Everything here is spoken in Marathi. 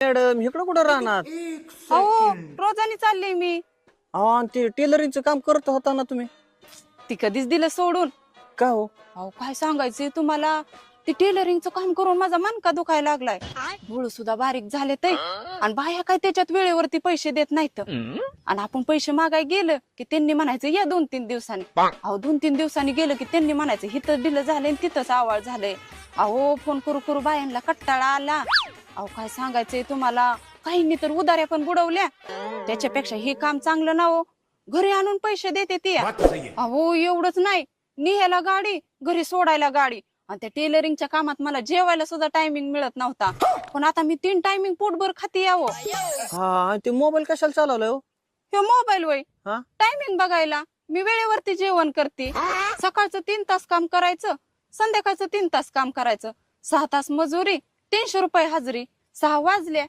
मॅडम इकडं कुठं राहणार? अहो रोजानी चालले मी. अहो आणि ते टेलरिंगचं काम करत होता ना तुम्ही? ती कधीच दिलं सोडून. का हो? अहो काय सांगायचंय तुम्हाला, ती टेलरिंगचं काम करून माझा मनका दुखायला लागलाय. डोळ सुद्धा बारीक झाले ते, आणि बाया काय त्याच्यात वेळेवरती पैसे देत नाहीत. आणि आपण पैसे मागाय गेलं की त्यांनी म्हणायचं या 2-3 दिवसांनी. अहो 2-3 दिवसांनी गेलं की त्यांनी म्हणायचं हिथं दिलं झालंय तिथंच आवाळ झालंय. अहो फोन करू करू बायांना कट्टाळा आला. अहो काय सांगायचंय तुम्हाला, काहींनी तर उधाऱ्या पण बुडवल्या. त्याच्यापेक्षा हे काम चांगलं ना हो, घरी आणून पैसे देते ती. अहो एवढंच नाही, निघायला गाडी, घरी सोडायला गाडी. आणि त्या टेलरिंगच्या कामात मला जेवायला सुद्धा टायमिंग मिळत नव्हता, पण आता मी 3 टायमिंग पोटभर खाते यावं. हा आणि ते मोबाईल कशाला चालवलाय हो? हे मोबाईल वय हा टायमिंग बघायला. मी वेळेवरती जेवण करते. सकाळचं 3 तास काम करायचं, संध्याकाळचं 3 तास काम करायचं. 6 तास मजुरी, 300 रुपये हजरी. 6 वाजल्या